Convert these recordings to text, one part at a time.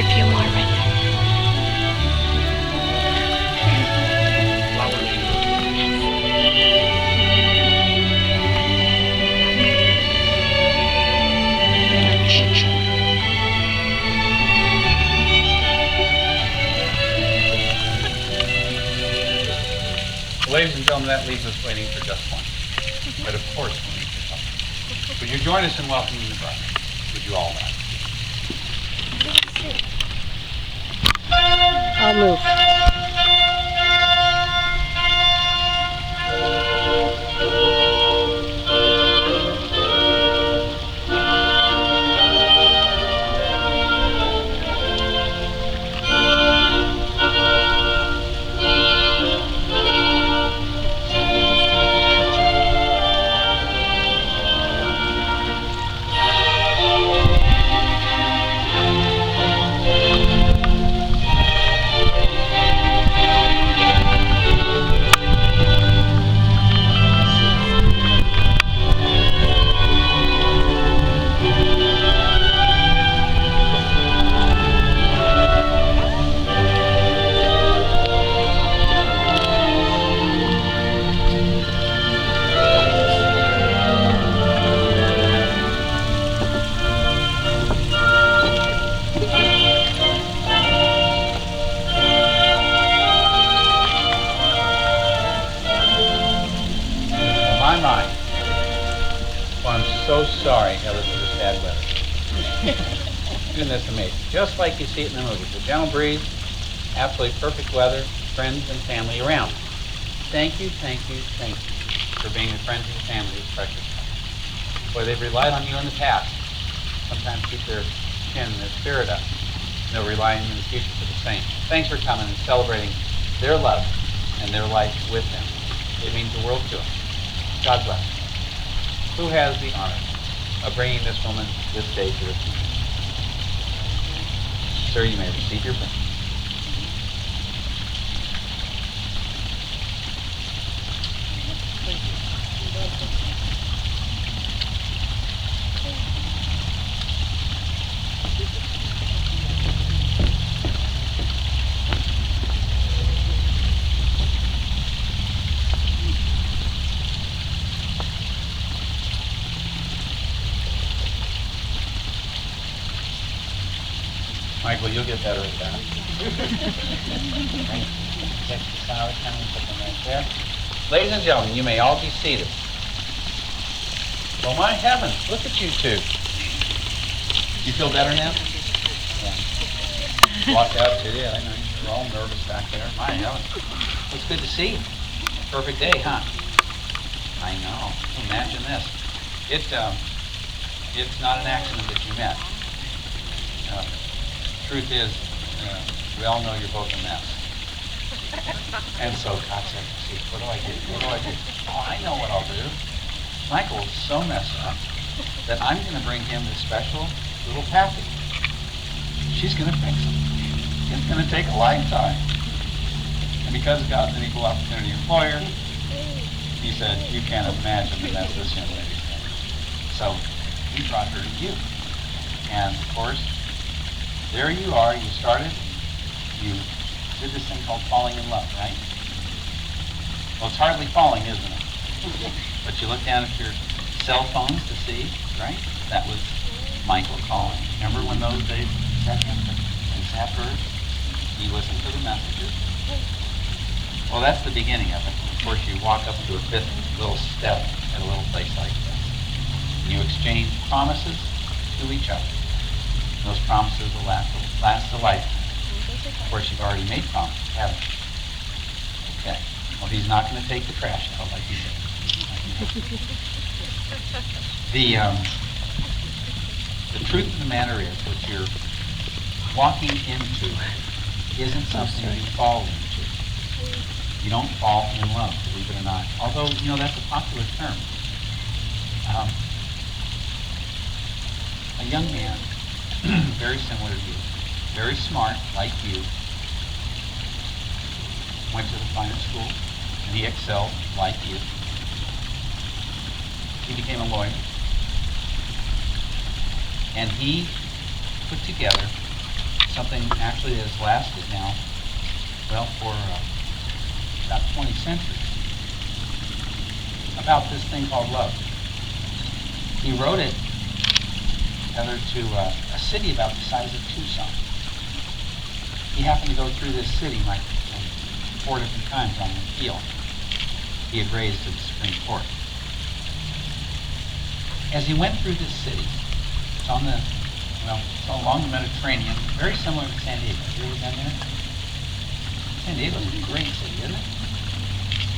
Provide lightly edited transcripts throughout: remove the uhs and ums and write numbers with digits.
a few more right now. Ladies and gentlemen, that leaves us waiting for just one. But of course, we'll need your help. Would you join us in welcoming the bride? Would you all rise? I'll move. So sorry, Heather, for the sad weather. Isn't this amazing? Just like you see it in the movies. A gentle breeze, absolutely perfect weather, friends and family around. Thank you, thank you, thank you for being the friends and family of this precious time. Boy, they've relied on you in the past. Sometimes keep their chin and their spirit up. And they'll rely on you in the future for the same. Thanks for coming and celebrating their love and their life with them. It means the world to them. God bless. Who has the honor of bringing this woman this day to her feet? Sir, you may receive your ring. Michael, you'll get better at that. Get the sour kind and put them right there. Ladies and gentlemen, you may all be seated. Well, my heavens, look at you two. You feel better now? Yeah. Walked out to you. I know you're all nervous back there. My heavens. It's good to see you. Perfect day, huh? I know. Imagine this. It's not an accident that you met. Truth is, we all know you're both a mess. And so God said, see, what do I do? What do I do? Oh, I know what I'll do. Michael is so messed up that I'm going to bring him this special little package. She's going to fix him. It's going to take a lifetime. And because God's an equal opportunity employer, he said, you can't imagine the mess this young lady's in. So he brought her to you. And of course, there you are, you started, you did this thing called falling in love, right? Well, it's hardly falling, isn't it? But you look down at your cell phones to see, right? That was Michael calling. Remember when those days sat him and sat her? He listened to the messages. Well, that's the beginning of it. Of course, you walk up to a fifth little step at a little place like this. And you exchange promises to each other. Those promises will last a lifetime. Of course, you've already made promises, haven't you? Okay. Well, he's not going to take the trash out, like you said. The truth of the matter is what you're walking into isn't something you fall into. You don't fall in love, believe it or not. Although, you know, that's a popular term. A young man, very similar to you, very smart, like you, went to the finest school, and he excelled, like you. He became a lawyer, and he put together something actually that has lasted now, well, for about 20 centuries, about this thing called love. He wrote it, Heather, to a city about the size of Tucson. He happened to go through this city like 4 different times on the appeal he had raised to the Supreme Court. As he went through this city, it's on the, well, it's along the Mediterranean, very similar to San Diego. Have you ever been there? San Diego's a great city, isn't it?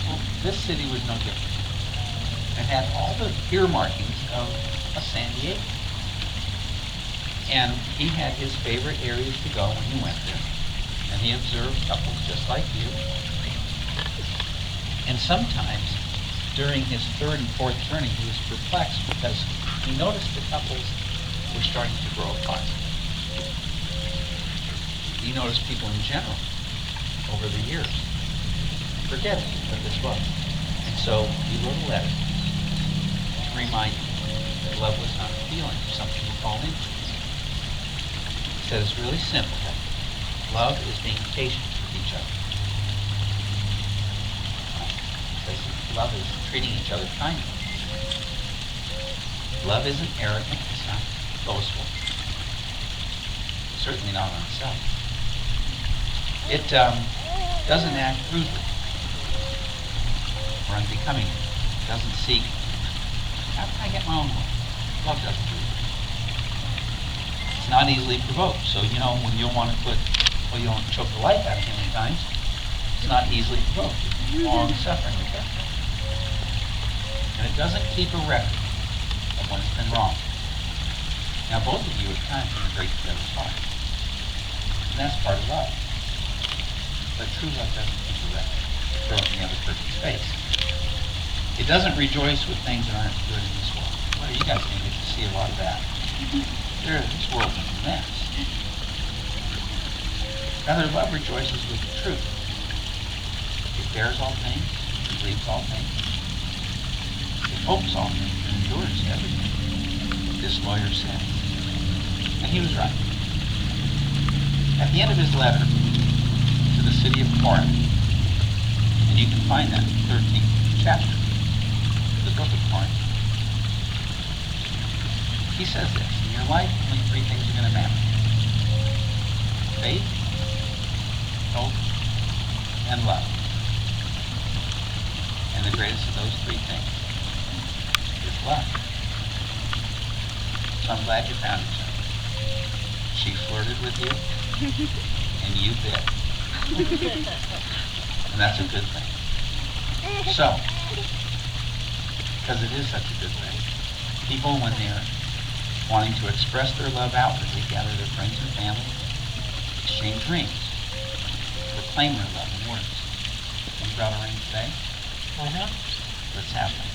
Well, this city was no different. It had all the earmarkings of a San Diego. And he had his favorite areas to go when he went there. And he observed couples just like you. And sometimes, during his third and fourth journey, he was perplexed because he noticed the couples were starting to grow apart. He noticed people in general, over the years, forgetting what this was. And so he wrote a letter to remind them that love was not a feeling, something you fall into. He said it's really simple. Love is being patient with each other. Love is treating each other kindly. Love isn't arrogant, it's not boastful. Certainly not on itself. It doesn't act rudely or unbecoming. It doesn't seek, how can I get my own way? Love doesn't do that. It's not easily provoked. So, you know, when you want to put, well, you don't choke the life out of him many times, it's not easily provoked. It's long suffering. And it doesn't keep a record of when it's been wrong. Now, both of you are trying to break each other's hearts. And that's part of love. But true love doesn't keep a record. Throw it in the other person's face. It doesn't rejoice with things that aren't good in this world. Well, you guys can get to see a lot of that. This world is a mess. Rather, love rejoices with the truth. It bears all things, it believes all things, it hopes all things, it endures everything. This lawyer said. And he was right. At the end of his letter to the city of Corinth, and you can find that in the 13th chapter of the book of Corinth, he says this: in your life, only 3 things are going to matter: faith, hope, and love. And the greatest of those 3 things is love. So I'm glad you found each other. She flirted with you, and you bit. And that's a good thing. So, because it is such a good thing, people, when they're wanting to express their love outwardly, gather their friends and family, exchange rings, proclaim their love in words. You brought a ring today? Let's have one.